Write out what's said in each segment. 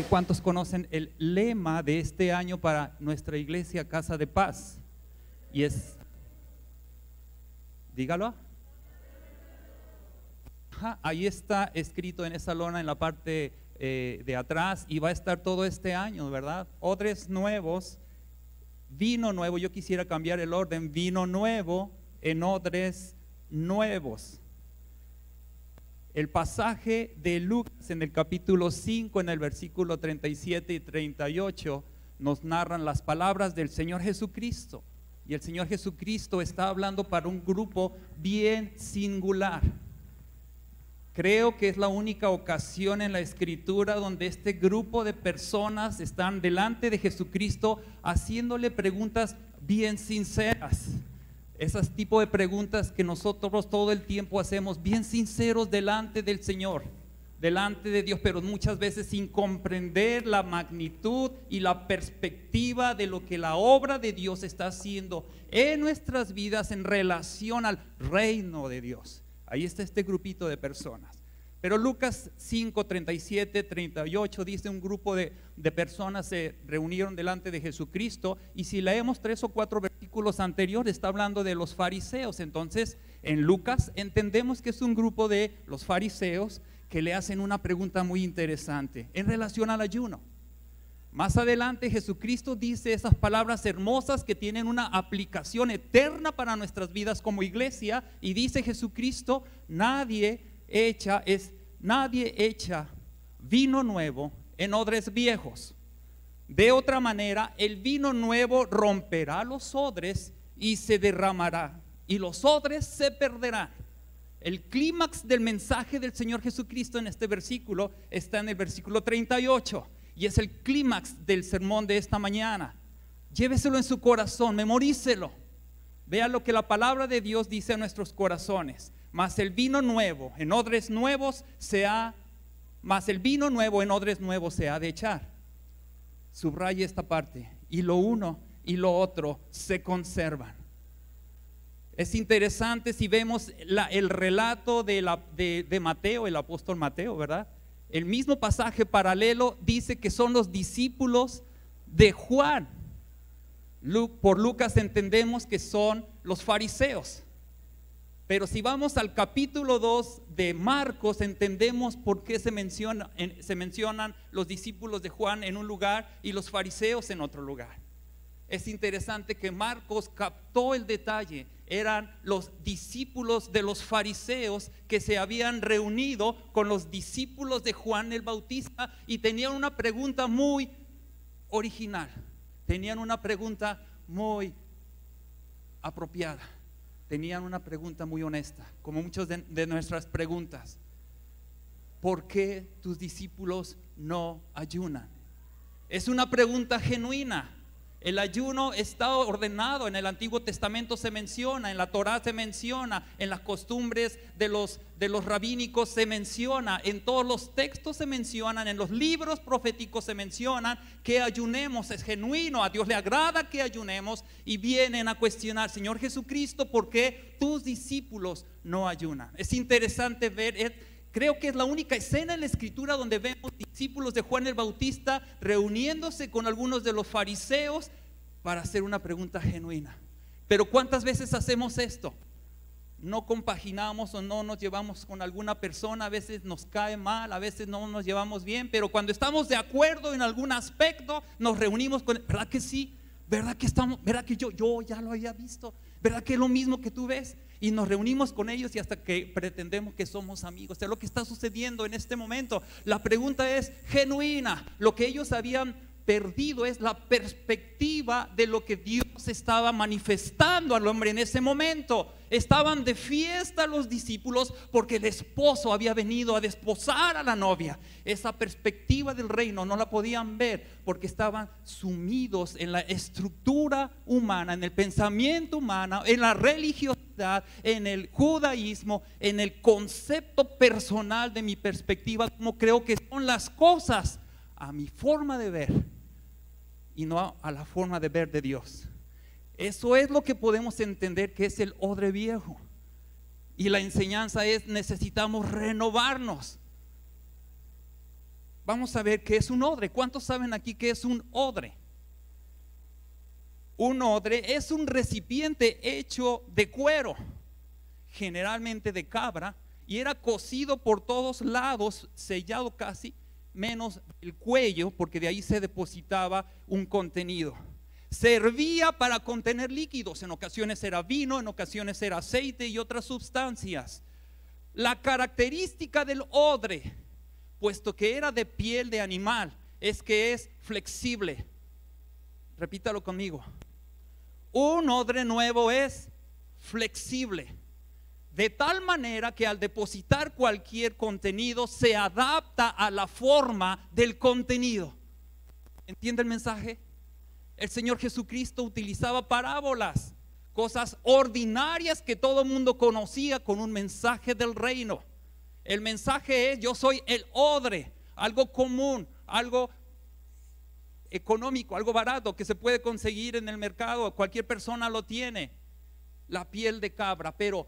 ¿Cuántos conocen el lema de este año para nuestra iglesia Casa de Paz? Y es, dígalo. Ahí está escrito en esa lona en la parte de atrás, y va a estar todo este año, ¿verdad? Odres nuevos, vino nuevo. Yo quisiera cambiar el orden: vino nuevo en odres nuevos. El pasaje de Lucas en el capítulo 5, en el versículo 37 y 38, nos narran las palabras del Señor Jesucristo. Y el Señor Jesucristo está hablando para un grupo bien singular. Creo que es la única ocasión en la Escritura donde este grupo de personas están delante de Jesucristo haciéndole preguntas bien sinceras. Esos tipos de preguntas que nosotros todo el tiempo hacemos, bien sinceros delante del Señor, delante de Dios, pero muchas veces sin comprender la magnitud y la perspectiva de lo que la obra de Dios está haciendo en nuestras vidas en relación al reino de Dios. Ahí está este grupito de personas. Pero Lucas 5, 37, 38 dice: un grupo de personas se reunieron delante de Jesucristo. Y si leemos 3 o 4 versículos anteriores, está hablando de los fariseos. Entonces en Lucas entendemos que es un grupo de los fariseos que le hacen una pregunta muy interesante en relación al ayuno. Más adelante Jesucristo dice esas palabras hermosas que tienen una aplicación eterna para nuestras vidas como iglesia. Y dice Jesucristo: nadie echa vino nuevo en odres viejos. De otra manera, el vino nuevo romperá los odres y se derramará, y los odres se perderán. El clímax del mensaje del Señor Jesucristo en este versículo está en el versículo 38, y es el clímax del sermón de esta mañana. Lléveselo en su corazón, memorícelo. Vea lo que la palabra de Dios dice a nuestros corazones. Mas el vino nuevo en odres nuevos se ha de echar. Subraya esta parte: y lo uno y lo otro se conservan. Es interesante si vemos el relato de Mateo, el apóstol Mateo, ¿verdad? El mismo pasaje paralelo dice que son los discípulos de Juan. Por Lucas entendemos que son los fariseos. Pero si vamos al capítulo 2 de Marcos, entendemos por qué se mencionan los discípulos de Juan en un lugar y los fariseos en otro lugar. Es interesante que Marcos captó el detalle. Eran los discípulos de los fariseos que se habían reunido con los discípulos de Juan el Bautista y tenían una pregunta muy original. Tenían una pregunta muy apropiada. Tenían una pregunta muy honesta, como muchas de nuestras preguntas. ¿Por qué tus discípulos no ayunan? Es una pregunta genuina. El ayuno está ordenado, en el Antiguo Testamento se menciona, en la Torá se menciona, en las costumbres de los rabínicos se menciona, en todos los textos se mencionan, en los libros proféticos se mencionan que ayunemos. Es genuino, a Dios le agrada que ayunemos, y vienen a cuestionar: Señor Jesucristo, ¿por qué tus discípulos no ayunan? Es interesante ver, creo que es la única escena en la Escritura donde vemos discípulos de Juan el Bautista reuniéndose con algunos de los fariseos para hacer una pregunta genuina. Pero ¿cuántas veces hacemos esto? No compaginamos o no nos llevamos con alguna persona, a veces nos cae mal, a veces no nos llevamos bien, pero cuando estamos de acuerdo en algún aspecto, nos reunimos con él. ¿Verdad que sí? ¿Verdad que estamos? ¿Verdad que yo ya lo había visto? ¿Verdad que es lo mismo que tú ves? Y nos reunimos con ellos y hasta que pretendemos que somos amigos. Es lo que está sucediendo en este momento. La pregunta es genuina. Lo que ellos habían perdido es la perspectiva de lo que Dios estaba manifestando al hombre en ese momento. Estaban de fiesta los discípulos porque el esposo había venido a desposar a la novia. Esa perspectiva del reino no la podían ver porque estaban sumidos en la estructura humana, en el pensamiento humano, en la religiosidad, en el judaísmo, en el concepto personal de mi perspectiva, como creo que son las cosas, a mi forma de ver y no a la forma de ver de Dios. Eso es lo que podemos entender que es el odre viejo. Y la enseñanza es: necesitamos renovarnos. vamos a ver qué es un odre. ¿Cuántos saben aquí qué es un odre? Un odre es un recipiente hecho de cuero, generalmente de cabra, y era cosido por todos lados, sellado casi, menos el cuello, porque de ahí se depositaba un contenido. Servía para contener líquidos, en ocasiones era vino, en ocasiones era aceite y otras sustancias. La característica del odre, puesto que era de piel de animal, es que es flexible. Repítalo conmigo. Un odre nuevo es flexible, de tal manera que al depositar cualquier contenido se adapta a la forma del contenido. ¿Entiende el mensaje? El Señor Jesucristo utilizaba parábolas, cosas ordinarias que todo el mundo conocía, con un mensaje del reino. El mensaje es: yo soy el odre, algo común, algo económico, algo barato que se puede conseguir en el mercado, cualquier persona lo tiene, la piel de cabra, pero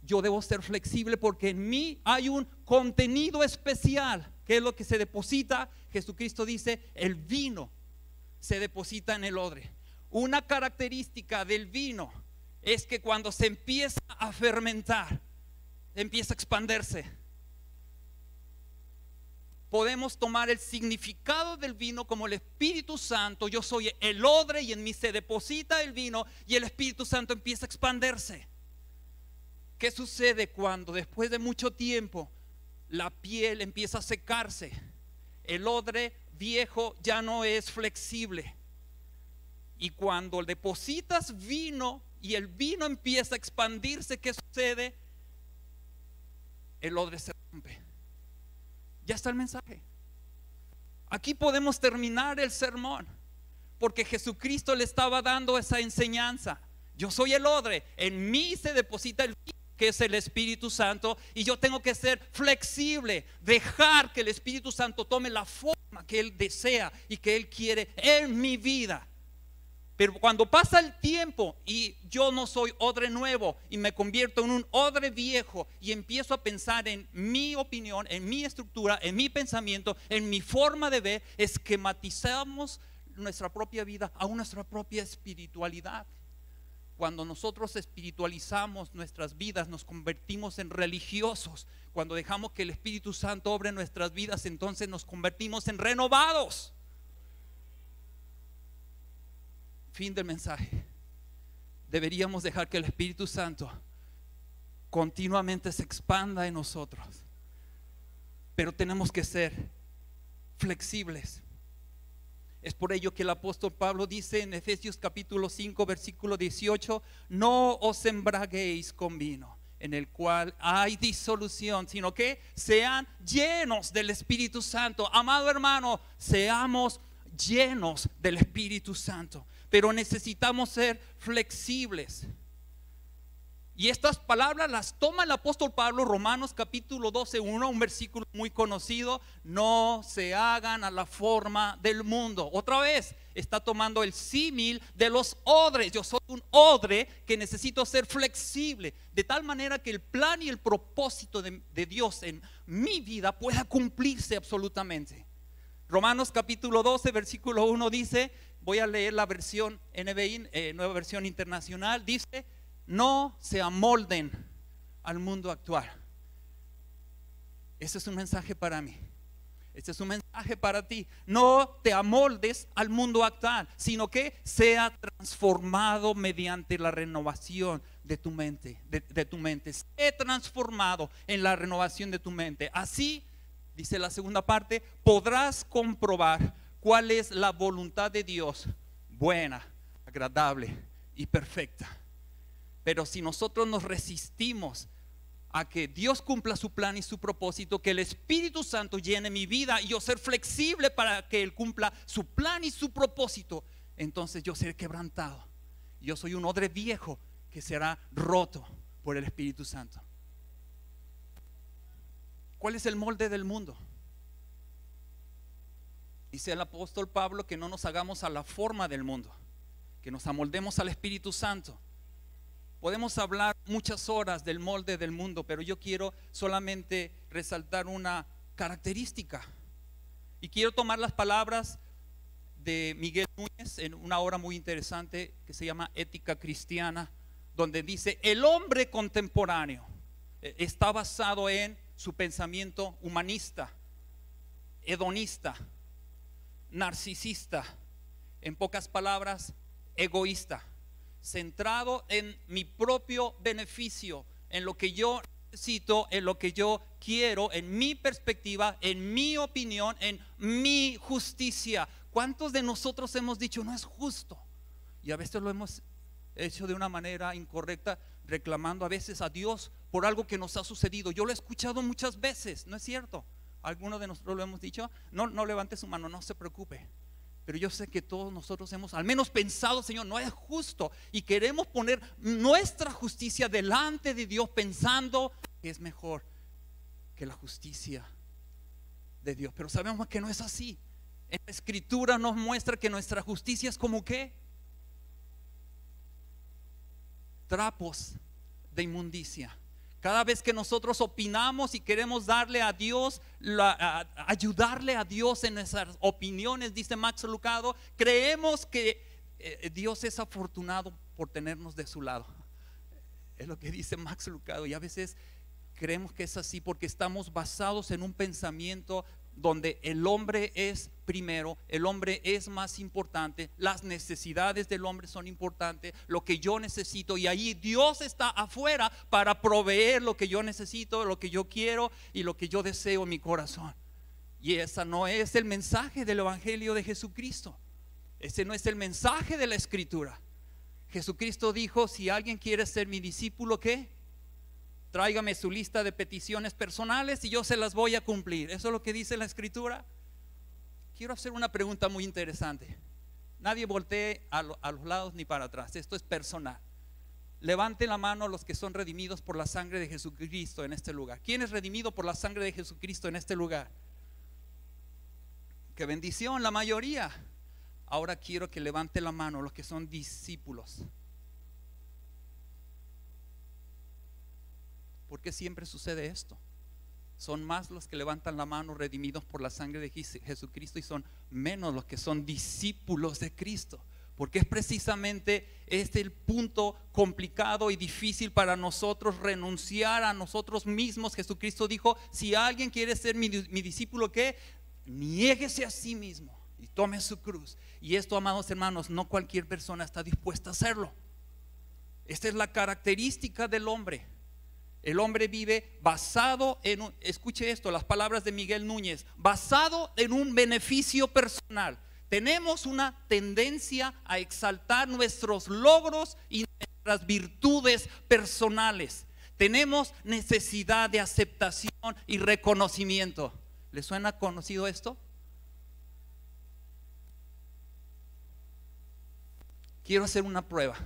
yo debo ser flexible porque en mí hay un contenido especial, que es lo que se deposita. Jesucristo dice: el vino se deposita en el odre. Una característica del vino es que cuando se empieza a fermentar, empieza a expandirse. Podemos tomar el significado del vino como el Espíritu Santo. Yo soy el odre y en mí se deposita el vino y el Espíritu Santo empieza a expandirse. ¿Qué sucede cuando después de mucho tiempo la piel empieza a secarse? El odre viejo ya no es flexible. Y cuando depositas vino y el vino empieza a expandirse, ¿qué sucede? El odre se rompe. Ya está el mensaje. Aquí podemos terminar el sermón, porque Jesucristo le estaba dando esa enseñanza. Yo soy el odre, en mí se deposita el vino, que es el Espíritu Santo, y yo tengo que ser flexible, dejar que el Espíritu Santo tome la forma que Él desea y que Él quiere en mi vida. Pero cuando pasa el tiempo y yo no soy odre nuevo y me convierto en un odre viejo y empiezo a pensar en mi opinión, en mi estructura, en mi pensamiento, en mi forma de ver, esquematizamos nuestra propia vida, aún nuestra propia espiritualidad. Cuando nosotros espiritualizamos nuestras vidas, nos convertimos en religiosos. Cuando dejamos que el Espíritu Santo obre en nuestras vidas, entonces nos convertimos en renovados. Fin del mensaje. Deberíamos dejar que el Espíritu Santo continuamente se expanda en nosotros, pero tenemos que ser flexibles. Es por ello que el apóstol Pablo dice en Efesios capítulo 5 versículo 18: no os embraguéis con vino, en el cual hay disolución, sino que sean llenos del Espíritu Santo. Amado hermano, seamos llenos del Espíritu Santo, pero necesitamos ser flexibles. Y estas palabras las toma el apóstol Pablo, Romanos capítulo 12:1, un versículo muy conocido: no se hagan a la forma del mundo. Otra vez está tomando el símil de los odres. Yo soy un odre que necesito ser flexible, de tal manera que el plan y el propósito de Dios en mi vida pueda cumplirse absolutamente. Romanos capítulo 12 versículo 1 dice, voy a leer la versión NBI, nueva versión internacional, dice: no se amolden al mundo actual. Ese es un mensaje para mí. Este es un mensaje para ti. No te amoldes al mundo actual, sino que sea transformado mediante la renovación de tu mente, de tu mente. Sé transformado en la renovación de tu mente. Así, dice la segunda parte, podrás comprobar cuál es la voluntad de Dios, buena, agradable y perfecta. Pero si nosotros nos resistimos a que Dios cumpla su plan y su propósito, que el Espíritu Santo llene mi vida y yo ser flexible para que Él cumpla su plan y su propósito, entonces yo seré quebrantado. Yo soy un odre viejo que será roto por el Espíritu Santo. ¿Cuál es el molde del mundo? Dice el apóstol Pablo que no nos hagamos a la forma del mundo, que nos amoldemos al Espíritu Santo. Podemos hablar muchas horas del molde del mundo, pero yo quiero solamente resaltar una característica. Y quiero tomar las palabras de Miguel Núñez en una obra muy interesante que se llama Ética Cristiana, donde dice: el hombre contemporáneo está basado en su pensamiento humanista, hedonista, narcisista, en pocas palabras, egoísta, centrado en mi propio beneficio, en lo que yo necesito, en lo que yo quiero, en mi perspectiva, en mi opinión, en mi justicia. ¿Cuántos de nosotros hemos dicho no es justo? Y a veces lo hemos hecho de una manera incorrecta, reclamando a veces a Dios por algo que nos ha sucedido. Yo lo he escuchado muchas veces, ¿no es cierto? ¿Alguno de nosotros lo hemos dicho? No levante su mano, no se preocupe. Pero yo sé que todos nosotros hemos al menos pensado: Señor, no es justo, y queremos poner nuestra justicia delante de Dios, pensando que es mejor que la justicia de Dios. Pero sabemos que no es así. En la Escritura nos muestra que nuestra justicia es como ¿qué? Trapos de inmundicia. Cada vez que nosotros opinamos y queremos darle a Dios, ayudarle a Dios en nuestras opiniones, dice Max Lucado, creemos que Dios es afortunado por tenernos de su lado. Es lo que dice Max Lucado. Y a veces creemos que es así porque estamos basados en un pensamiento donde el hombre es primero, el hombre es más importante, las necesidades del hombre son importantes, lo que yo necesito, y ahí Dios está afuera para proveer lo que yo necesito, lo que yo quiero y lo que yo deseo en mi corazón. Y ese no es el mensaje del Evangelio de Jesucristo. Ese no es el mensaje de la Escritura. Jesucristo dijo: si alguien quiere ser mi discípulo, ¿qué? Tráigame su lista de peticiones personales y yo se las voy a cumplir. Eso es lo que dice la Escritura. Quiero hacer una pregunta muy interesante. Nadie voltee a los lados ni para atrás. Esto es personal. Levanten la mano los que son redimidos por la sangre de Jesucristo en este lugar. ¿Quién es redimido por la sangre de Jesucristo en este lugar? ¡Qué bendición! La mayoría. Ahora quiero que levante la mano los que son discípulos. ¿Por qué siempre sucede esto? Son más los que levantan la mano redimidos por la sangre de Jesucristo, y son menos los que son discípulos de Cristo. Porque es precisamente este el punto complicado y difícil para nosotros, renunciar a nosotros mismos. Jesucristo dijo: si alguien quiere ser mi discípulo, ¿qué? Niéguese a sí mismo y tome su cruz. Y esto, amados hermanos, no cualquier persona está dispuesta a hacerlo. Esta es la característica del hombre. El hombre vive basado en escuche esto, las palabras de Miguel Núñez, basado en un beneficio personal. Tenemos una tendencia a exaltar nuestros logros y nuestras virtudes personales. Tenemos necesidad de aceptación y reconocimiento. ¿Les suena conocido esto? Quiero hacer una prueba.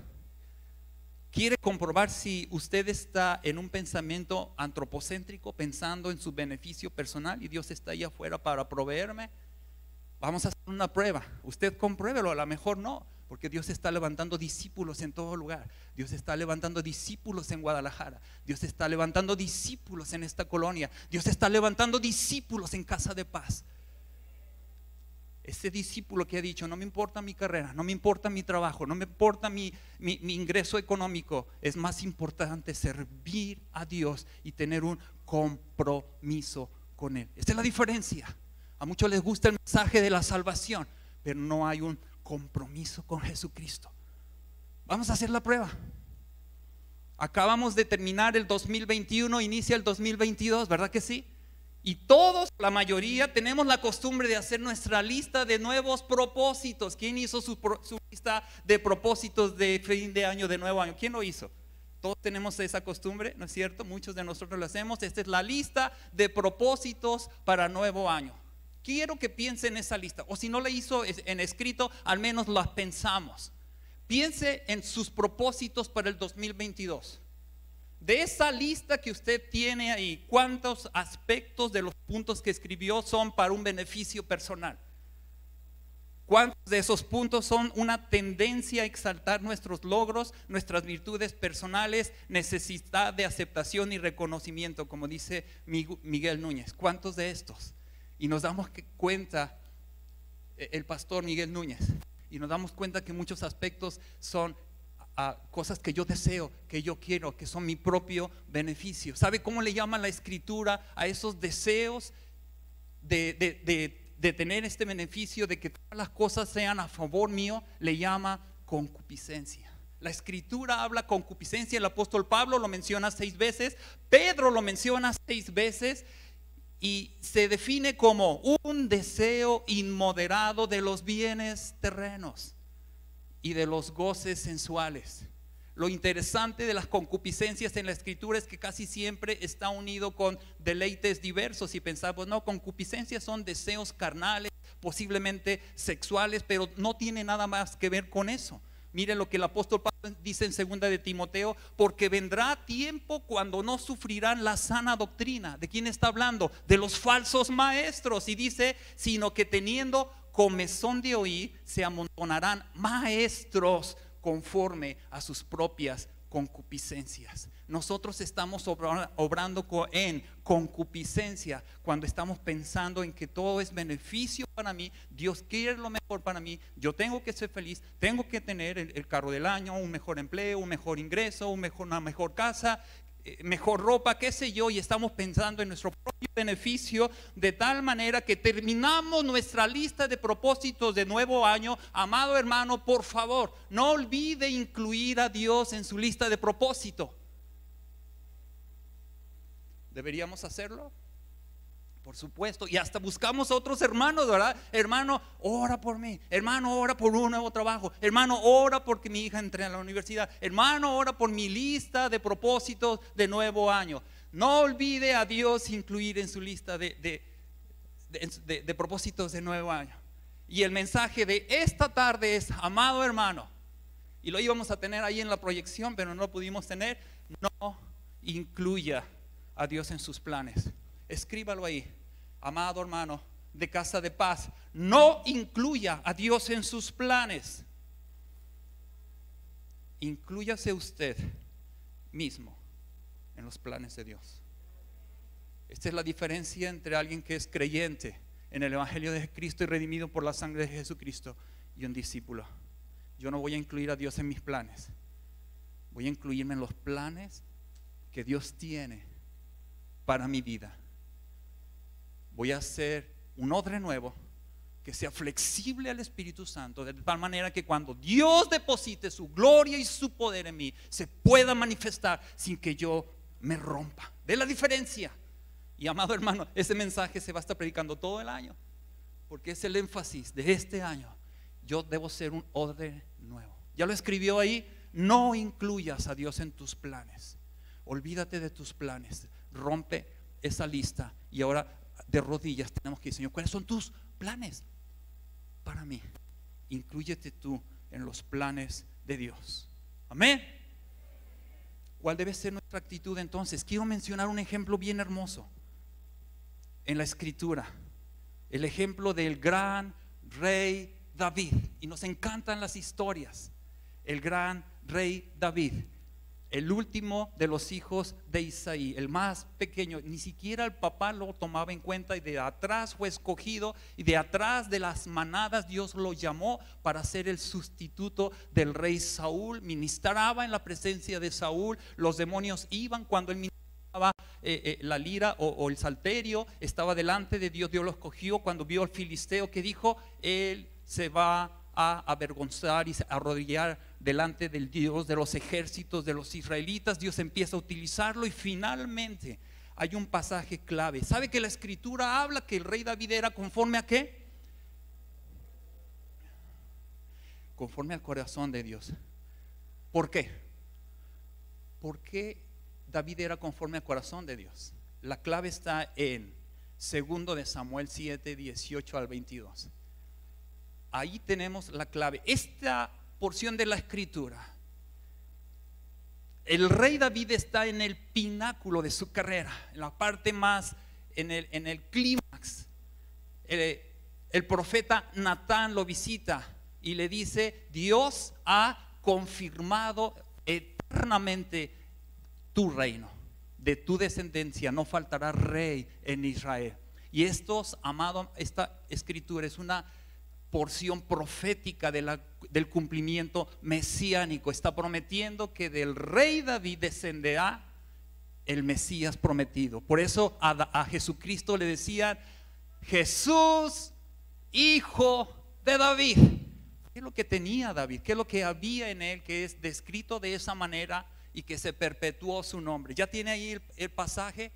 ¿Quiere comprobar si usted está en un pensamiento antropocéntrico, pensando en su beneficio personal y Dios está ahí afuera para proveerme? Vamos a hacer una prueba. Usted compruébelo, a lo mejor no, porque Dios está levantando discípulos en todo lugar. Dios está levantando discípulos en Guadalajara. Dios está levantando discípulos en esta colonia. Dios está levantando discípulos en Casa de Paz. Ese discípulo que ha dicho: no me importa mi carrera, no me importa mi trabajo, no me importa mi ingreso económico, es más importante servir a Dios y tener un compromiso con Él. Esta es la diferencia. A muchos les gusta el mensaje de la salvación, pero no hay un compromiso con Jesucristo. Vamos a hacer la prueba. Acabamos de terminar el 2021, inicia el 2022, ¿verdad que sí? Y todos, la mayoría, tenemos la costumbre de hacer nuestra lista de nuevos propósitos. ¿Quién hizo su lista de propósitos de fin de año, de nuevo año? ¿Quién lo hizo? Todos tenemos esa costumbre, ¿no es cierto? Muchos de nosotros lo hacemos. Esta es la lista de propósitos para nuevo año. Quiero que piense en esa lista, o si no la hizo en escrito, al menos las pensamos. Piense en sus propósitos para el 2022. De esa lista que usted tiene ahí, ¿cuántos aspectos de los puntos que escribió son para un beneficio personal? ¿Cuántos de esos puntos son una tendencia a exaltar nuestros logros, nuestras virtudes personales, necesidad de aceptación y reconocimiento, como dice Miguel Núñez? ¿Cuántos de estos? Y nos damos cuenta, el pastor Miguel Núñez, y nos damos cuenta que muchos aspectos son cosas que yo deseo, que yo quiero, que son mi propio beneficio. ¿Sabe cómo le llama la Escritura a esos deseos de tener este beneficio, de que todas las cosas sean a favor mío? Le llama concupiscencia. La Escritura habla concupiscencia. El apóstol Pablo lo menciona 6 veces, Pedro lo menciona 6 veces, y se define como un deseo inmoderado de los bienes terrenos y de los goces sensuales. Lo interesante de las concupiscencias en la Escritura es que casi siempre está unido con deleites diversos. Y pensamos, no, concupiscencias son deseos carnales, posiblemente sexuales, pero no tiene nada más que ver con eso. Mire lo que el apóstol Pablo dice en 2 de Timoteo: porque vendrá tiempo cuando no sufrirán la sana doctrina. ¿De quién está hablando? De los falsos maestros. Y dice, sino que teniendo comezón de oír, se amontonarán maestros conforme a sus propias concupiscencias. Nosotros estamos obrando en concupiscencia cuando estamos pensando en que todo es beneficio para mí. Dios quiere lo mejor para mí, yo tengo que ser feliz, tengo que tener el carro del año, un mejor empleo, un mejor ingreso, una mejor casa, mejor ropa, qué sé yo. Y estamos pensando en nuestro propio beneficio, de tal manera que terminamos nuestra lista de propósitos de nuevo año. Amado hermano, por favor, no olvide incluir a Dios en su lista de propósito. ¿Deberíamos hacerlo? Por supuesto. Y hasta buscamos a otros hermanos, ¿verdad? Hermano, ora por mí. Hermano, ora por un nuevo trabajo. Hermano, ora porque mi hija entre a la universidad. Hermano, ora por mi lista de propósitos de nuevo año. No olvide a Dios incluir en su lista de propósitos de nuevo año. Y el mensaje de esta tarde es, amado hermano, y lo íbamos a tener ahí en la proyección, pero no lo pudimos tener: no incluya a Dios en sus planes. Escríbalo ahí, amado hermano de Casa de Paz, no incluya a Dios en sus planes. Inclúyase usted mismo en los planes de Dios. Esta es la diferencia entre alguien que es creyente en el Evangelio de Cristo y redimido por la sangre de Jesucristo y un discípulo. Yo no voy a incluir a Dios en mis planes, voy a incluirme en los planes que Dios tiene para mi vida. Voy a hacer un odre nuevo que sea flexible al Espíritu Santo, de tal manera que cuando Dios deposite su gloria y su poder en mí, se pueda manifestar sin que yo me rompa. ¿Ve la diferencia? Y amado hermano, ese mensaje se va a estar predicando todo el año, porque es el énfasis de este año. Yo debo ser un odre nuevo. Ya lo escribió ahí: no incluyas a Dios en tus planes. Olvídate de tus planes, rompe esa lista. Y ahora de rodillas tenemos que decir: Señor, ¿cuáles son tus planes para mí? Inclúyete tú en los planes de Dios. Amén. ¿Cuál debe ser nuestra actitud entonces? Quiero mencionar un ejemplo bien hermoso en la Escritura, el ejemplo del gran rey David. Y nos encantan las historias. El gran rey David, el último de los hijos de Isaí, el más pequeño. Ni siquiera el papá lo tomaba en cuenta, y de atrás fue escogido, y de atrás de las manadas Dios lo llamó para ser el sustituto del rey Saúl. Ministraba en la presencia de Saúl. Los demonios iban cuando él ministraba la lira o el salterio, estaba delante de Dios. Dios lo escogió. Cuando vio al filisteo, que dijo: él se va a avergonzar y a arrodillar delante del Dios de los ejércitos de los israelitas. Dios empieza a utilizarlo, y finalmente hay un pasaje clave. ¿Sabe que la Escritura habla que el rey David era conforme a qué? Conforme al corazón de Dios. ¿Por qué? ¿Por qué David era conforme al corazón de Dios? La clave está en 2 de Samuel 7, 18 al 22. Ahí tenemos la clave. Esta porción de la Escritura, el rey David está en el pináculo de su carrera, en la parte más, en el clímax. El profeta Natán lo visita y le dice: Dios ha confirmado eternamente tu reino, de tu descendencia no faltará rey en Israel. Y estos, amado, esta escritura es una porción profética del cumplimiento mesiánico. Está prometiendo que del rey David descenderá el Mesías prometido. Por eso a Jesucristo le decían: Jesús, hijo de David. ¿Qué es lo que tenía David? ¿Qué es lo que había en él que es descrito de esa manera y que se perpetuó su nombre? ¿Ya tiene ahí el pasaje?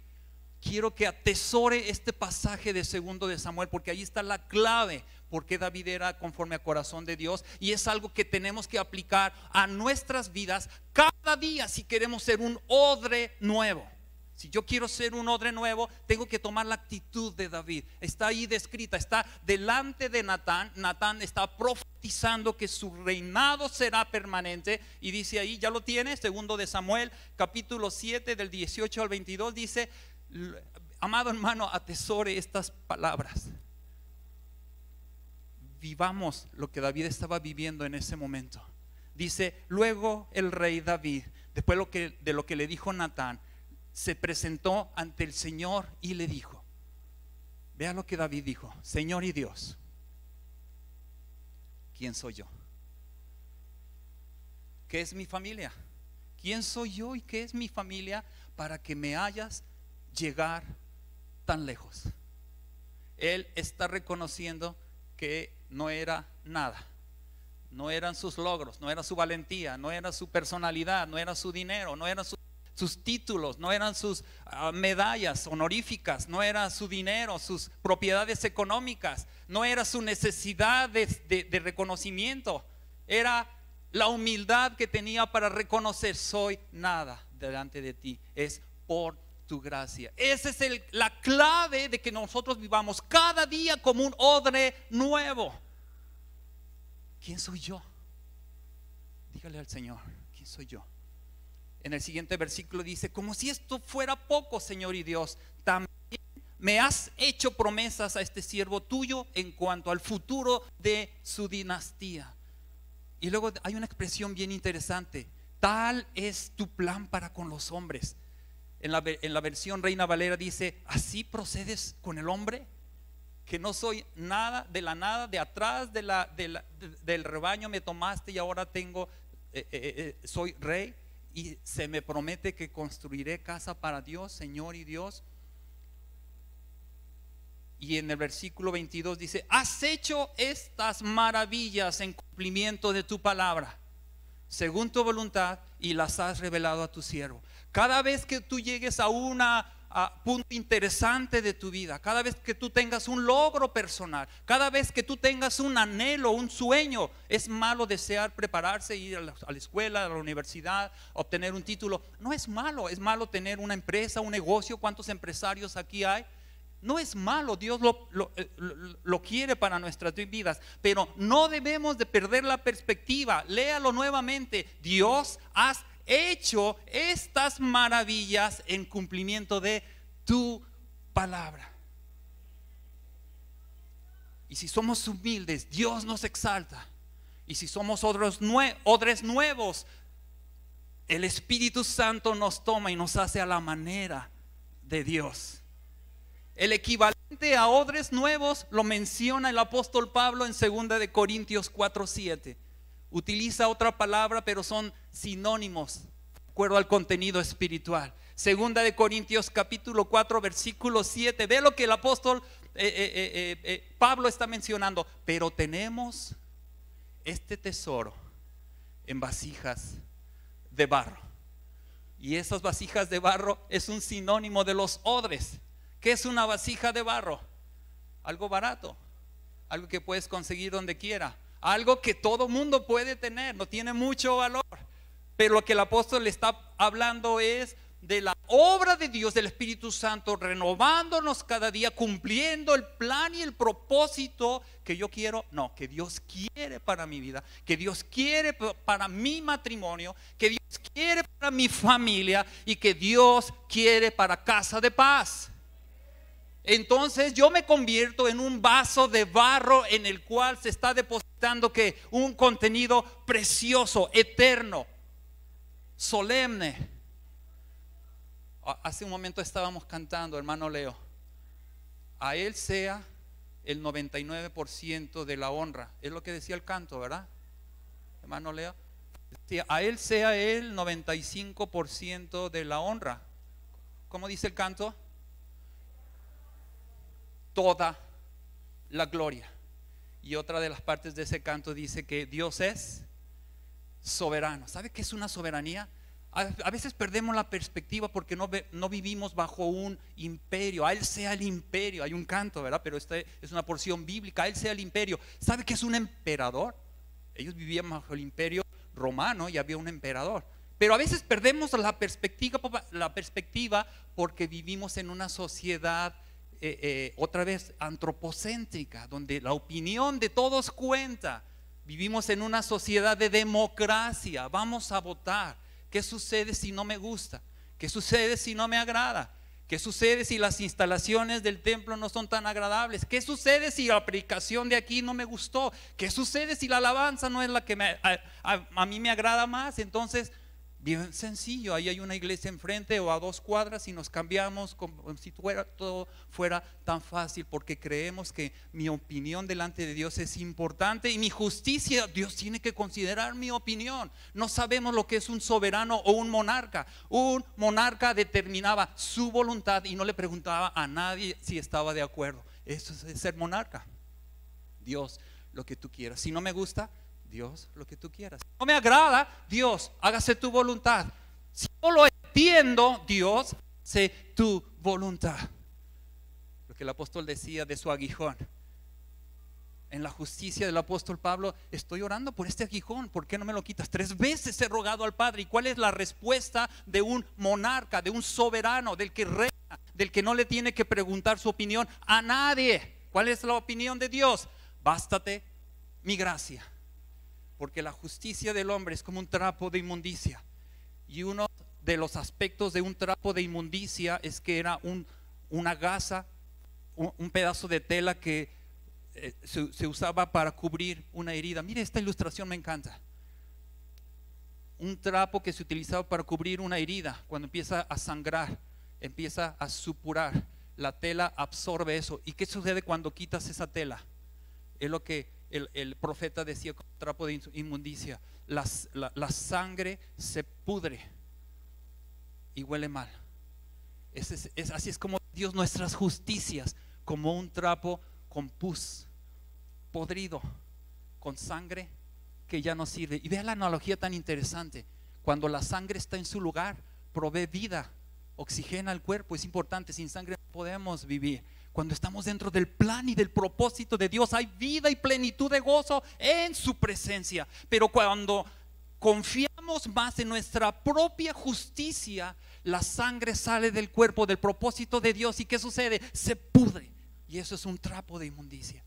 Quiero que atesore este pasaje de 2 de Samuel, porque ahí está la clave porque David era conforme al corazón de Dios, y es algo que tenemos que aplicar a nuestras vidas cada día si queremos ser un odre nuevo. Si yo quiero ser un odre nuevo, tengo que tomar la actitud de David. Está ahí descrita, está delante de Natán. Natán está profetizando que su reinado será permanente, y dice ahí, ya lo tiene, 2 de Samuel capítulo 7 del 18 al 22, dice: amado hermano, atesore estas palabras. Vivamos lo que David estaba viviendo en ese momento. Dice: luego el rey David, después de lo que le dijo Natán, se presentó ante el Señor y le dijo, vea lo que David dijo: Señor y Dios, ¿quién soy yo? ¿Qué es mi familia? ¿Quién soy yo y qué es mi familia para que me hayas llegar tan lejos? Él está reconociendo que no era nada, no eran sus logros, no era su valentía, no era su personalidad, no era su dinero, no eran sus títulos, no eran sus medallas honoríficas, no era su dinero, sus propiedades económicas, no era su necesidad de reconocimiento. Era la humildad que tenía para reconocer: soy nada delante de ti, es por tu gracia. Esa es la clave de que nosotros vivamos cada día como un odre nuevo. ¿Quién soy yo? Dígale al Señor: ¿quién soy yo? En el siguiente versículo dice: como si esto fuera poco, Señor y Dios, también me has hecho promesas a este siervo tuyo en cuanto al futuro de su dinastía. Y luego hay una expresión bien interesante: tal es tu plan para con los hombres. En la versión Reina Valera dice: así procedes con el hombre, que no soy nada, de la nada, de atrás del rebaño me tomaste, y ahora soy rey, y se me promete que construiré casa para Dios, Señor y Dios. Y en el versículo 22 dice: has hecho estas maravillas en cumplimiento de tu palabra, según tu voluntad, y las has revelado a tu siervo. Cada vez que tú llegues a punto interesante de tu vida, cada vez que tú tengas un logro personal, cada vez que tú tengas un anhelo, un sueño, es malo desear prepararse, ir a la escuela, a la universidad, obtener un título. No es malo, es malo tener una empresa, un negocio. ¿Cuántos empresarios aquí hay? No es malo, Dios lo quiere para nuestras vidas, pero no debemos de perder la perspectiva. Léalo nuevamente: Dios, has hecho estas maravillas en cumplimiento de tu palabra. Y si somos humildes, Dios nos exalta. Y si somos odres nuevos, el Espíritu Santo nos toma y nos hace a la manera de Dios. El equivalente a odres nuevos lo menciona el apóstol Pablo en 2 de Corintios 4:7. Utiliza otra palabra, pero son sinónimos de acuerdo al contenido espiritual. 2 de Corintios capítulo 4 versículo 7. Ve lo que el apóstol Pablo está mencionando: pero tenemos este tesoro en vasijas de barro. Y esas vasijas de barro es un sinónimo de los odres. ¿Qué es una vasija de barro? Algo barato, algo que puedes conseguir donde quiera, algo que todo mundo puede tener, no tiene mucho valor. Pero lo que el apóstol le está hablando es de la obra de Dios, del Espíritu Santo, renovándonos cada día, cumpliendo el plan y el propósito que yo quiero, no, que Dios quiere para mi vida, que Dios quiere para mi matrimonio, que Dios quiere para mi familia, y que Dios quiere para Casa de Paz. Entonces yo me convierto en un vaso de barro en el cual se está depositando un contenido precioso, eterno, solemne. Hace un momento estábamos cantando, hermano Leo, a Él sea el 99% de la honra. Es lo que decía el canto, ¿verdad? Hermano Leo. Decía, a Él sea el 95% de la honra. ¿Cómo dice el canto? Toda la gloria. Y otra de las partes de ese canto dice que Dios es soberano. ¿Sabe qué es una soberanía? A veces perdemos la perspectiva porque no vivimos bajo un imperio. A Él sea el imperio. Hay un canto, ¿verdad? Pero esta es una porción bíblica. A Él sea el imperio. ¿Sabe qué es un emperador? Ellos vivían bajo el imperio romano y había un emperador. Pero a veces perdemos la perspectiva porque vivimos en una sociedad otra vez antropocéntrica, donde la opinión de todos cuenta. Vivimos en una sociedad de democracia. Vamos a votar. ¿Qué sucede si no me gusta? ¿Qué sucede si no me agrada? ¿Qué sucede si las instalaciones del templo no son tan agradables? ¿Qué sucede si la predicación de aquí no me gustó? ¿Qué sucede si la alabanza no es la que a mí me agrada más? Entonces, bien sencillo, ahí hay una iglesia enfrente o a 2 cuadras y nos cambiamos como si todo fuera tan fácil, porque creemos que mi opinión delante de Dios es importante y mi justicia, Dios tiene que considerar mi opinión. No sabemos lo que es un soberano o un monarca. Un monarca determinaba su voluntad y no le preguntaba a nadie si estaba de acuerdo. Eso es ser monarca. Dios, lo que tú quieras. Si no me gusta, Dios, lo que tú quieras. Si no me agrada, Dios, hágase tu voluntad. Si no lo entiendo, Dios, sé tu voluntad. Lo que el apóstol decía de su aguijón. En la justicia del apóstol Pablo, estoy orando por este aguijón, ¿por qué no me lo quitas? 3 veces he rogado al Padre. ¿Y cuál es la respuesta de un monarca, de un soberano, del que reina, del que no le tiene que preguntar su opinión a nadie? ¿Cuál es la opinión de Dios? Bástate mi gracia. Porque la justicia del hombre es como un trapo de inmundicia. Y uno de los aspectos de un trapo de inmundicia es que era una gasa, un pedazo de tela que se usaba para cubrir una herida. Mire, esta ilustración me encanta. Un trapo que se utilizaba para cubrir una herida. Cuando empieza a sangrar, empieza a supurar, la tela absorbe eso. ¿Y qué sucede cuando quitas esa tela? Es lo que el profeta decía con trapo de inmundicia. La sangre se pudre y huele mal. Así es como Dios nuestras justicias, como un trapo con pus, podrido, con sangre que ya no sirve. Y vea la analogía tan interesante. Cuando la sangre está en su lugar, provee vida, oxigena el cuerpo. Es importante, sin sangre no podemos vivir. Cuando estamos dentro del plan y del propósito de Dios, hay vida y plenitud de gozo en su presencia. Pero cuando confiamos más en nuestra propia justicia, la sangre sale del cuerpo, del propósito de Dios. ¿Y qué sucede? Se pudre. Y eso es un trapo de inmundicia.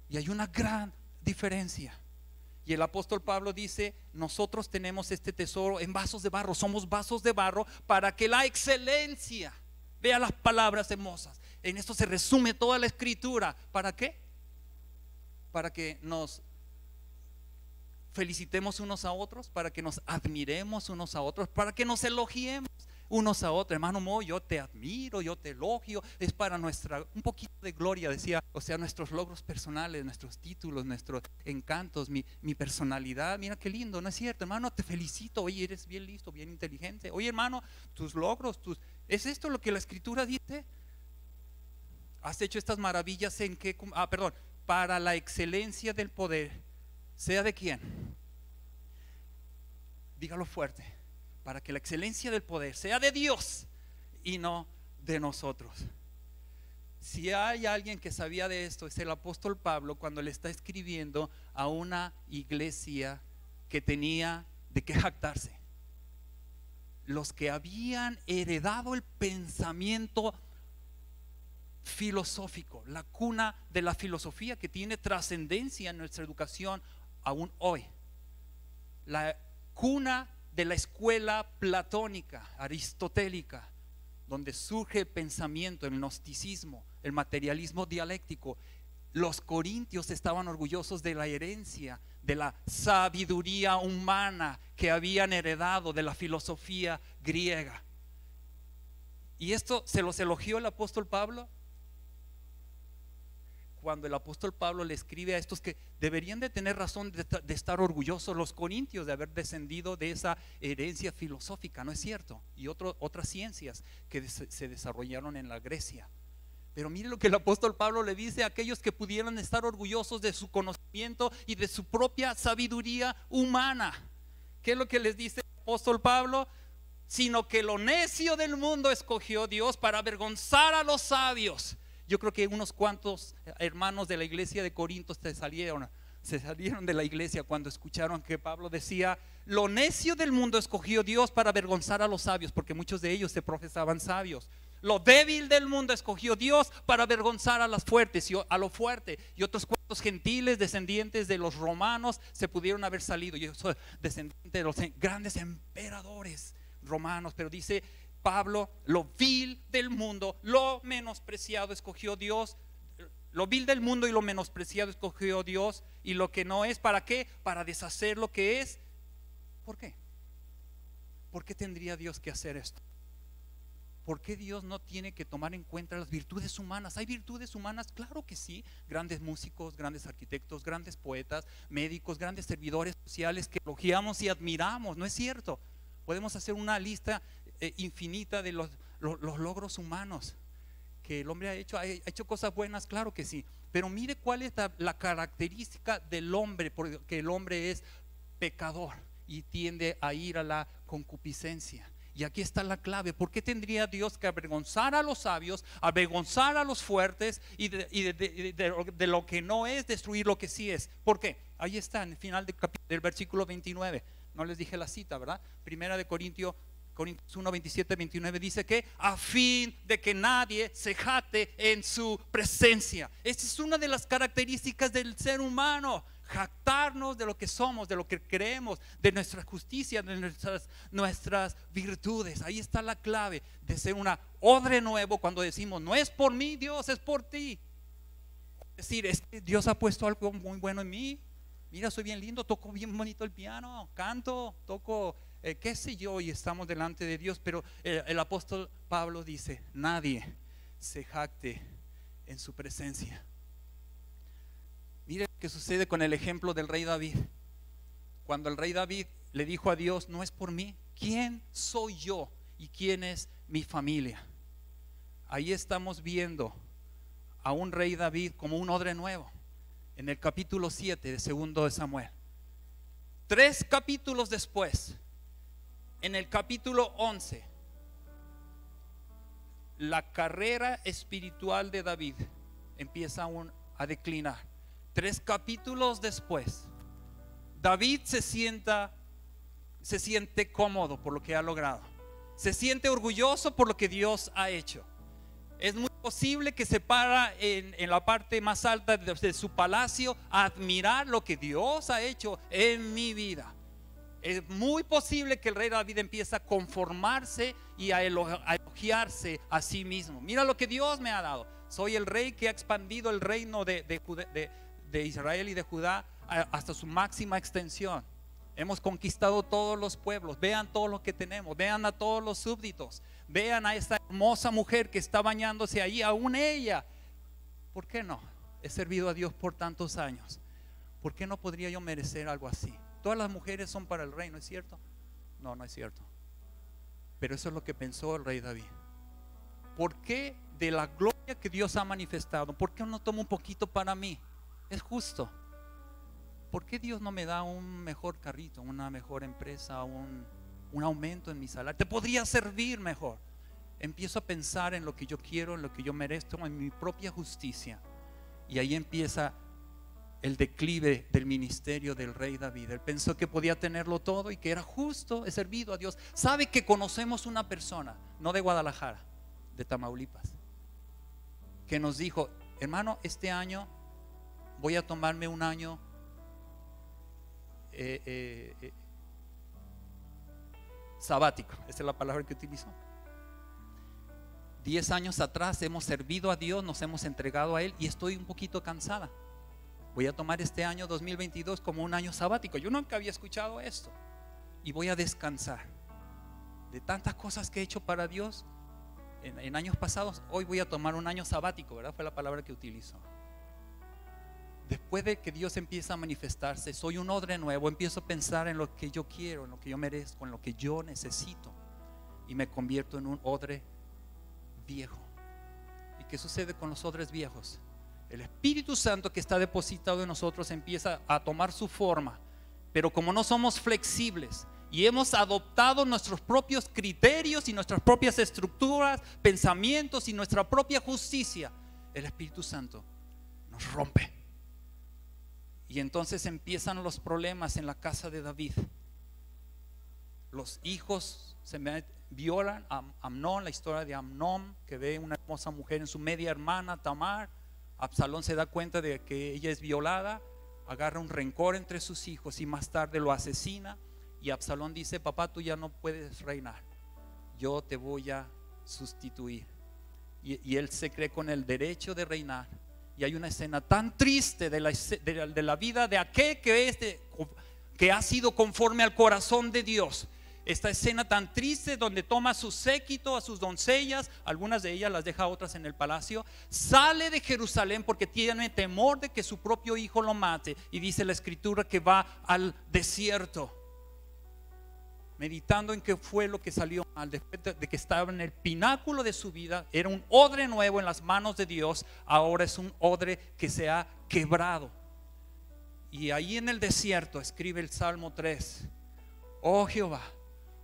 Y hay una gran diferencia. Y el apóstol Pablo dice, nosotros tenemos este tesoro en vasos de barro. Somos vasos de barro para que la excelencia, vea las palabras hermosas, en esto se resume toda la escritura. ¿Para qué? Para que nos felicitemos unos a otros, para que nos admiremos unos a otros, para que nos elogiemos unos a otros. Hermano Mo, yo te admiro, yo te elogio. Es para un poquito de gloria, decía. O sea, nuestros logros personales, nuestros títulos, nuestros encantos, mi personalidad. Mira qué lindo, ¿no es cierto, hermano? Te felicito, oye, eres bien listo, bien inteligente. Oye, hermano, tus logros, ¿es esto lo que la escritura dice? Has hecho estas maravillas en que, para la excelencia del poder, ¿sea de quién? Dígalo fuerte. Para que la excelencia del poder sea de Dios y no de nosotros. Si hay alguien que sabía de esto, es el apóstol Pablo, cuando le está escribiendo a una iglesia que tenía de qué jactarse. Los que habían heredado el pensamiento filosófico, la cuna de la filosofía que tiene trascendencia en nuestra educación aún hoy. La cuna de la escuela platónica, aristotélica, donde surge el pensamiento, el gnosticismo, el materialismo dialéctico. Los corintios estaban orgullosos de la herencia, de la sabiduría humana que habían heredado de la filosofía griega. Y esto se los elogió el apóstol Pablo. cuando el apóstol Pablo le escribe a estos que deberían de tener razón de estar orgullosos, los corintios, de haber descendido de esa herencia filosófica, ¿no es cierto? Y otras ciencias que se desarrollaron en la Grecia. Pero mire lo que el apóstol Pablo le dice a aquellos que pudieran estar orgullosos de su conocimiento y de su propia sabiduría humana. ¿Qué es lo que les dice el apóstol Pablo? Sino que lo necio del mundo escogió Dios para avergonzar a los sabios. Yo creo que unos cuantos hermanos de la iglesia de Corinto se salieron de la iglesia cuando escucharon que Pablo decía: lo necio del mundo escogió Dios para avergonzar a los sabios, porque muchos de ellos se profesaban sabios. Lo débil del mundo escogió Dios para avergonzar a las fuertes, a lo fuerte. Y otros cuantos gentiles descendientes de los romanos se pudieron haber salido. Yo soy descendiente de los grandes emperadores romanos, pero dice Pablo: lo vil del mundo, lo menospreciado escogió Dios. Lo vil del mundo y lo menospreciado escogió Dios, y lo que no es, ¿para qué? Para deshacer lo que es. ¿Por qué? ¿Por qué tendría Dios que hacer esto? ¿Por qué Dios no tiene que tomar en cuenta las virtudes humanas? ¿Hay virtudes humanas? Claro que sí. Grandes músicos, grandes arquitectos, grandes poetas, médicos, grandes servidores sociales que elogiamos y admiramos, ¿no es cierto? Podemos hacer una lista infinita de los logros humanos que el hombre ha hecho cosas buenas, claro que sí. Pero mire cuál es la característica del hombre, porque el hombre es pecador y tiende a ir a la concupiscencia. Y aquí está la clave. ¿Por qué tendría Dios que avergonzar a los sabios, avergonzar a los fuertes y de lo que no es, destruir lo que sí es? ¿Por qué? Ahí está en el final del versículo 29. No les dije la cita, ¿verdad? Primera de Corintios 1, 27, 29 dice que a fin de que nadie se jacte en su presencia. Esta es una de las características del ser humano: jactarnos de lo que somos, de lo que creemos, de nuestra justicia, de nuestras virtudes. Ahí está la clave de ser un odre nuevo, cuando decimos: no es por mí Dios, es por ti. Es decir, es que Dios ha puesto algo muy bueno en mí. Mira, soy bien lindo, toco bien bonito el piano, canto, toco qué sé yo, y estamos delante de Dios. Pero el apóstol Pablo dice: nadie se jacte en su presencia. Mire lo que sucede con el ejemplo del rey David. Cuando el rey David le dijo a Dios: no es por mí, ¿quién soy yo y quién es mi familia? Ahí estamos viendo a un rey David como un odre nuevo. En el capítulo 7 de 2 de Samuel, 3 capítulos después, en el capítulo 11, la carrera espiritual de David empieza a declinar. 3 capítulos después, David se siente cómodo por lo que ha logrado, se siente orgulloso por lo que Dios ha hecho. Es muy posible que se para en la parte más alta de su palacio a admirar lo que Dios ha hecho en mi vida. Es muy posible que el rey David empiece a conformarse y a elogiarse a sí mismo. Mira lo que Dios me ha dado. Soy el rey que ha expandido el reino de Israel y de Judá hasta su máxima extensión. Hemos conquistado todos los pueblos. Vean todo lo que tenemos. Vean a todos los súbditos. Vean a esta hermosa mujer que está bañándose ahí, aún ella. ¿Por qué no? He servido a Dios por tantos años. ¿Por qué no podría yo merecer algo así? Todas las mujeres son para el rey, ¿no es cierto? No, no es cierto. Pero eso es lo que pensó el rey David. ¿Por qué de la gloria que Dios ha manifestado, por qué no tomo un poquito para mí? Es justo. ¿Por qué Dios no me da un mejor carrito, una mejor empresa, un aumento en mi salario? Te podría servir mejor. Empiezo a pensar en lo que yo quiero, en lo que yo merezco, en mi propia justicia. Y ahí empieza el declive del ministerio del rey David. Él pensó que podía tenerlo todo y que era justo. He servido a Dios. Sabe que conocemos una persona, no de Guadalajara, de Tamaulipas, que nos dijo: hermano, este año voy a tomarme un año sabático. Esa es la palabra que utilizó. 10 años atrás hemos servido a Dios, nos hemos entregado a Él y estoy un poquito cansada. Voy a tomar este año 2022 como un año sabático. Yo nunca había escuchado esto. Y voy a descansar de tantas cosas que he hecho para Dios en años pasados. Hoy voy a tomar un año sabático, ¿verdad? Fue la palabra que utilizó. Después de que Dios empieza a manifestarse, soy un odre nuevo, empiezo a pensar en lo que yo quiero, en lo que yo merezco, en lo que yo necesito, y me convierto en un odre viejo. ¿Y qué sucede con los odres viejos? El Espíritu Santo que está depositado en nosotros empieza a tomar su forma, pero como no somos flexibles y hemos adoptado nuestros propios criterios y nuestras propias estructuras, pensamientos y nuestra propia justicia, el Espíritu Santo nos rompe. Y entonces empiezan los problemas en la casa de David. Los hijos violan a Amnón, la historia de Amnón, que ve una hermosa mujer en su media hermana Tamar. Absalón se da cuenta de que ella es violada, agarra un rencor entre sus hijos y más tarde lo asesina. Y Absalón dice: papá, tú ya no puedes reinar, yo te voy a sustituir. Y él se cree con el derecho de reinar. Y hay una escena tan triste de la vida de aquel que ha sido conforme al corazón de Dios. Esta escena tan triste donde toma a su séquito, a sus doncellas, algunas de ellas las deja a otras en el palacio, sale de Jerusalén porque tiene temor de que su propio hijo lo mate, y dice la escritura que va al desierto, meditando en qué fue lo que salió mal. Después de que estaba en el pináculo de su vida, era un odre nuevo en las manos de Dios, ahora es un odre que se ha quebrado. Y ahí en el desierto escribe el Salmo 3: oh Jehová,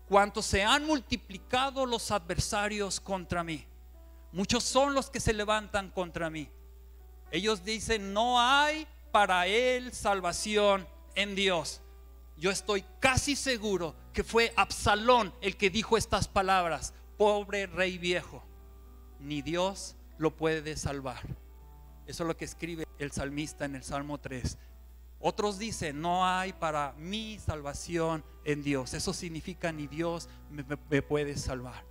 cuánto se han multiplicado los adversarios contra mí, muchos son los que se levantan contra mí. Ellos dicen: no hay para él salvación en Dios. Yo estoy casi seguro que fue Absalón el que dijo estas palabras: pobre rey viejo, ni Dios lo puede salvar. Eso es lo que escribe el salmista en el Salmo 3. Otros dicen: no hay para mí salvación en Dios. Eso significa: ni Dios me puede salvar.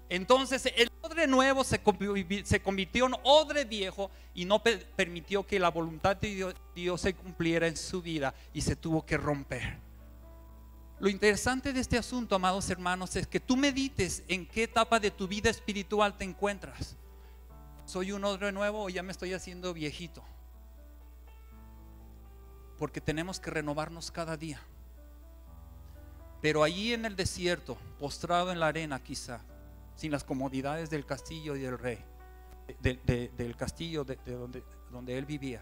Entonces el odre nuevo se convirtió en odre viejo y no permitió que la voluntad de Dios se cumpliera en su vida, y se tuvo que romper. Lo interesante de este asunto, amados hermanos, es que tú medites en qué etapa de tu vida espiritual te encuentras. ¿Soy un odre nuevo o ya me estoy haciendo viejito? Porque tenemos que renovarnos cada día. Pero allí en el desierto, postrado en la arena quizá, sin las comodidades del castillo y del rey, del castillo donde él vivía,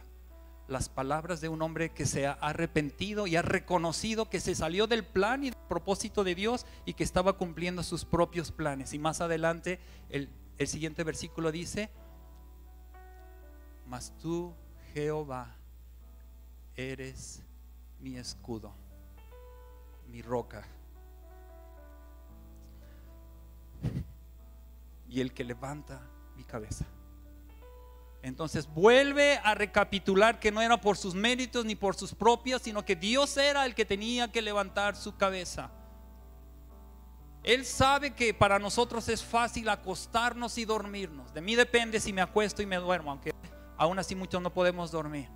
las palabras de un hombre que se ha arrepentido y ha reconocido que se salió del plan y del propósito de Dios y que estaba cumpliendo sus propios planes. Y más adelante el siguiente versículo dice: mas tú, Jehová, eres mi escudo, mi roca, y el que levanta mi cabeza. Entonces vuelve a recapitular que no era por sus méritos ni por sus propios, sino que Dios era el que tenía que levantar su cabeza. Él sabe que para nosotros es fácil acostarnos y dormirnos. De mí depende si me acuesto y me duermo, aunque aún así muchos no podemos dormir.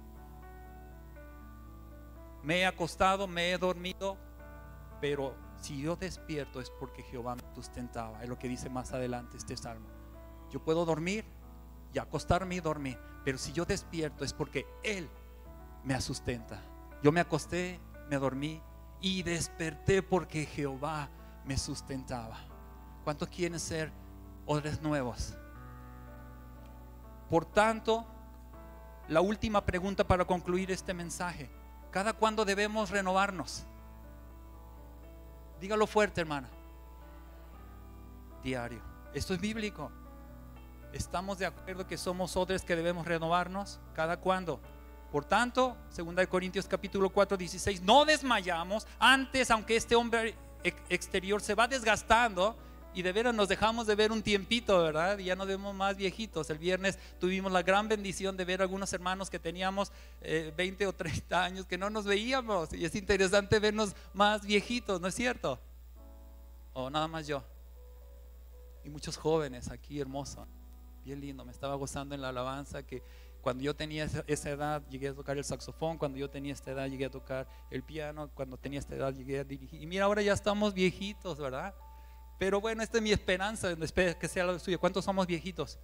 Me he acostado, me he dormido, pero si yo despierto es porque Jehová me sustentaba. Es lo que dice más adelante este salmo. Yo puedo dormir y acostarme y dormir, pero si yo despierto es porque Él me sustenta. Yo me acosté, me dormí y desperté porque Jehová me sustentaba. ¿Cuántos quieren ser odres nuevos? Por tanto, la última pregunta para concluir este mensaje: ¿cada cuándo debemos renovarnos? Dígalo fuerte, hermana. Diario. Esto es bíblico. ¿Estamos de acuerdo que somos odres que debemos renovarnos? ¿Cada cuándo? Por tanto, 2 Corintios capítulo 4, 16: no desmayamos, antes, aunque este hombre exterior se va desgastando, y de veras nos dejamos de ver un tiempito, ¿verdad? Y ya nos vemos más viejitos. El viernes tuvimos la gran bendición de ver algunos hermanos que teníamos 20 o 30 años que no nos veíamos, y es interesante vernos más viejitos, ¿no es cierto? O nada más yo. Y muchos jóvenes aquí, hermoso, bien lindo. Me estaba gozando en la alabanza que cuando yo tenía esa edad llegué a tocar el saxofón, cuando yo tenía esta edad llegué a tocar el piano, cuando tenía esta edad llegué a dirigir. Y mira, ahora ya estamos viejitos, ¿verdad? Pero bueno, esta es mi esperanza, espero que sea la suya. ¿Cuántos somos viejitos?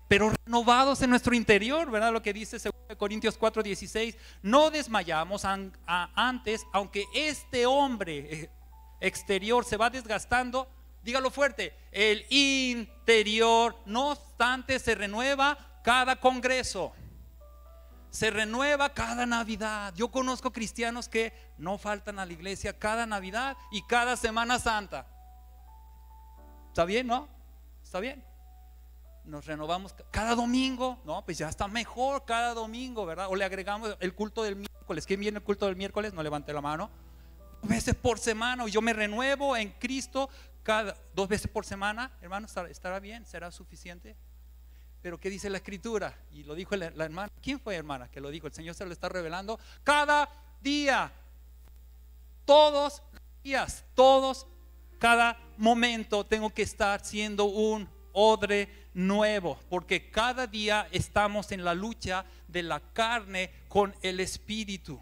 pero renovados en nuestro interior, ¿verdad? Lo que dice 2 Corintios 4:16, no desmayamos antes, aunque este hombre exterior se va desgastando, dígalo fuerte, el interior, no obstante, se renueva cada congreso, se renueva cada Navidad. Yo conozco cristianos que no faltan a la iglesia cada Navidad y cada Semana Santa. ¿Está bien, no? ¿Está bien? Nos renovamos cada domingo, no, pues ya está mejor cada domingo, ¿verdad? O le agregamos el culto del miércoles. ¿Quién viene el culto del miércoles? No levante la mano. 2 veces por semana, y yo me renuevo en Cristo cada 2 veces por semana. Hermano, ¿estará bien? ¿Será suficiente? Pero ¿qué dice la Escritura? Y lo dijo la hermana. ¿Quién fue, hermana, que lo dijo? El Señor se lo está revelando cada día, todos los días, cada momento tengo que estar siendo un odre nuevo, porque cada día estamos en la lucha de la carne con el espíritu,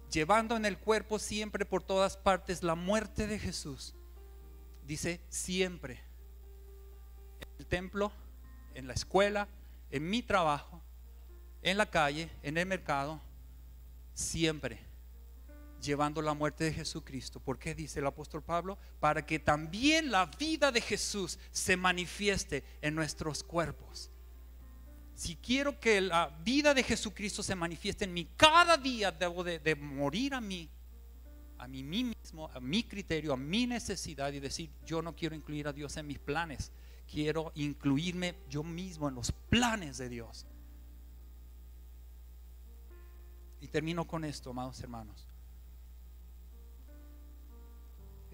llevando en el cuerpo siempre por todas partes la muerte de Jesús. Dice siempre, en el templo, en la escuela, en mi trabajo, en la calle, en el mercado, siempre llevando la muerte de Jesucristo. ¿Por qué dice el apóstol Pablo? Para que también la vida de Jesús se manifieste en nuestros cuerpos. Si quiero que la vida de Jesucristo se manifieste en mí, cada día debo de morir a mí mismo, a mi criterio, a mi necesidad, y decir: yo no quiero incluir a Dios en mis planes, quiero incluirme yo mismo en los planes de Dios. Y termino con esto, amados hermanos.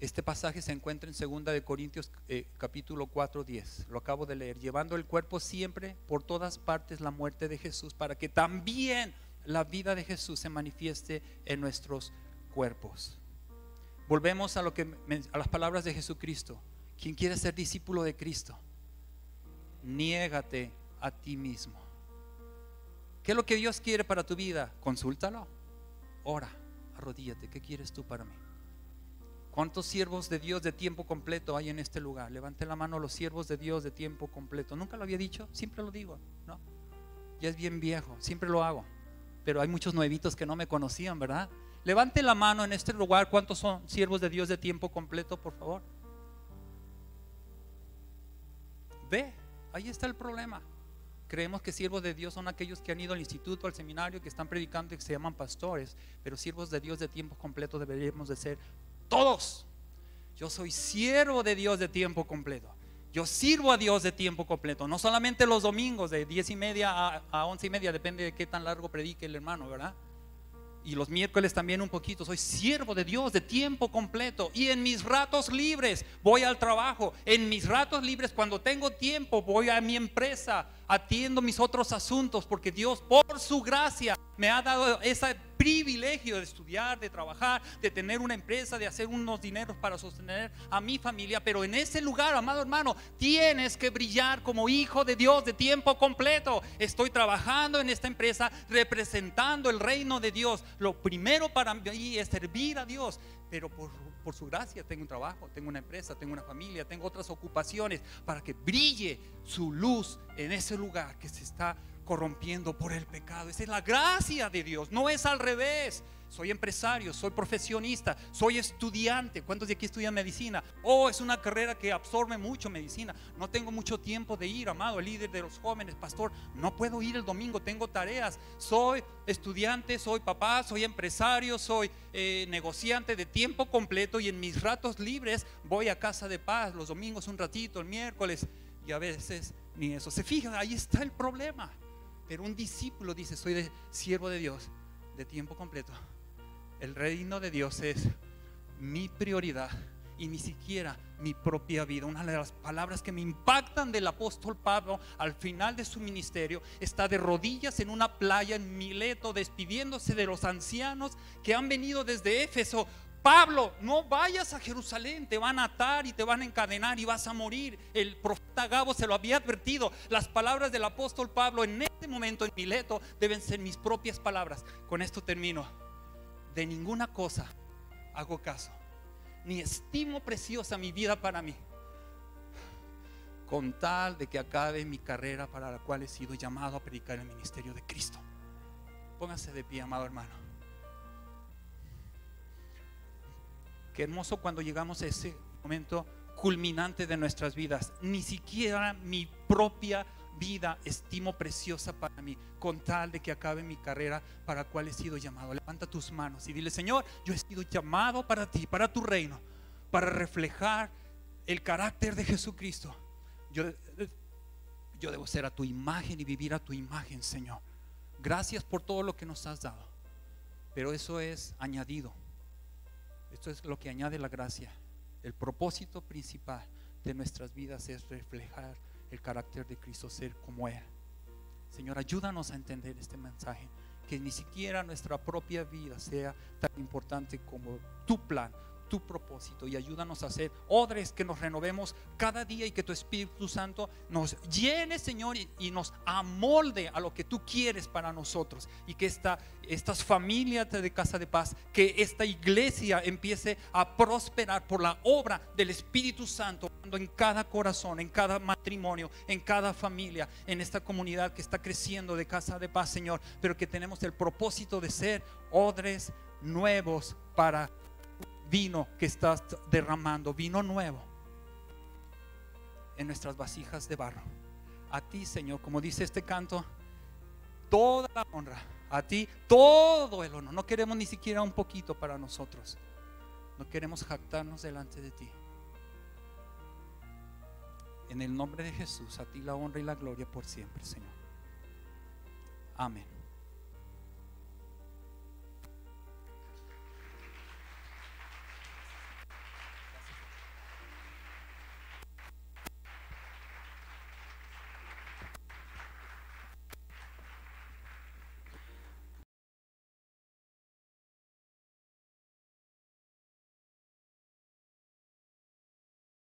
Este pasaje se encuentra en 2 Corintios capítulo 4:10. Lo acabo de leer. Llevando el cuerpo siempre por todas partes la muerte de Jesús, para que también la vida de Jesús se manifieste en nuestros cuerpos. Volvemos a las palabras de Jesucristo. Quien quiere ser discípulo de Cristo, niégate a ti mismo. ¿Qué es lo que Dios quiere para tu vida? Consúltalo. Ora, arrodíllate. ¿Qué quieres tú para mí? ¿Cuántos siervos de Dios de tiempo completo hay en este lugar? Levante la mano los siervos de Dios de tiempo completo. Nunca lo había dicho, siempre lo digo, ¿no? Ya es bien viejo, siempre lo hago. Pero hay muchos nuevitos que no me conocían, ¿verdad? Levante la mano en este lugar. ¿Cuántos son siervos de Dios de tiempo completo, por favor? Ve, ahí está el problema. Creemos que siervos de Dios son aquellos que han ido al instituto, al seminario, que están predicando y que se llaman pastores. Pero siervos de Dios de tiempo completo deberíamos de ser todos. Yo soy siervo de Dios de tiempo completo. Yo sirvo a Dios de tiempo completo. No solamente los domingos de 10:30 a 11:30, depende de qué tan largo predique el hermano, ¿verdad? Y los miércoles también un poquito. Soy siervo de Dios de tiempo completo. Y en mis ratos libres voy al trabajo. En mis ratos libres, cuando tengo tiempo, voy a mi empresa, atiendo mis otros asuntos, porque Dios, por su gracia, me ha dado ese privilegio de estudiar, de trabajar, de tener una empresa, de hacer unos dineros para sostener a mi familia. Pero en ese lugar, amado hermano, tienes que brillar como hijo de Dios de tiempo completo. Estoy trabajando en esta empresa representando el reino de Dios. Lo primero para mí es servir a Dios, pero por su gracia tengo un trabajo, tengo una empresa, tengo una familia, tengo otras ocupaciones, para que brille su luz en ese lugar que se está corrompiendo por el pecado. Esa es la gracia de Dios, no es al revés. Soy empresario, soy profesionista, soy estudiante. ¿Cuántos de aquí estudian medicina? Es una carrera que absorbe mucho medicina. No tengo mucho tiempo de ir, amado, el líder de los jóvenes, pastor, no puedo ir el domingo, tengo tareas. Soy estudiante, soy papá, soy empresario, soy negociante de tiempo completo, y en mis ratos libres voy a casa de paz, los domingos un ratito, el miércoles, y a veces ni eso. Se fijan, ahí está el problema. Pero un discípulo dice: soy siervo de Dios de tiempo completo. El reino de Dios es mi prioridad y ni siquiera mi propia vida. Una de las palabras que me impactan del apóstol Pablo al final de su ministerio: está de rodillas en una playa en Mileto, despidiéndose de los ancianos que han venido desde Éfeso. Pablo, no vayas a Jerusalén, te van a atar y te van a encadenar y vas a morir. El profeta Agabo se lo había advertido. Las palabras del apóstol Pablo en este momento en Mileto deben ser mis propias palabras. Con esto termino. De ninguna cosa hago caso, ni estimo preciosa mi vida para mí, con tal de que acabe mi carrera para la cual he sido llamado a predicar el ministerio de Cristo. Póngase de pie, amado hermano. Qué hermoso cuando llegamos a ese momento culminante de nuestras vidas. Ni siquiera mi propia vida estimo preciosa para mí, con tal de que acabe mi carrera para la cual he sido llamado. Levanta tus manos y dile: Señor, yo he sido llamado para ti, para tu reino, para reflejar el carácter de Jesucristo. Yo debo ser a tu imagen y vivir a tu imagen, Señor. Gracias por todo lo que nos has dado, pero eso es añadido. Esto es lo que añade la gracia. El propósito principal de nuestras vidas es reflejar el carácter de Cristo, ser como Él. Señor, ayúdanos a entender este mensaje, que ni siquiera nuestra propia vida sea tan importante como tu plan, tu propósito, y ayúdanos a ser odres que nos renovemos cada día y que tu Espíritu Santo nos llene, Señor, y nos amolde a lo que tú quieres para nosotros, y que estas familias de Casa de Paz, que esta iglesia empiece a prosperar por la obra del Espíritu Santo en cada corazón, en cada matrimonio, en cada familia, en esta comunidad que está creciendo de Casa de Paz, Señor, pero que tenemos el propósito de ser odres nuevos para vino que estás derramando, vino nuevo en nuestras vasijas de barro. A ti, Señor, como dice este canto, toda la honra, a ti todo el honor. No queremos ni siquiera un poquito para nosotros, no queremos jactarnos delante de ti. En el nombre de Jesús, a ti la honra y la gloria por siempre, Señor. Amén.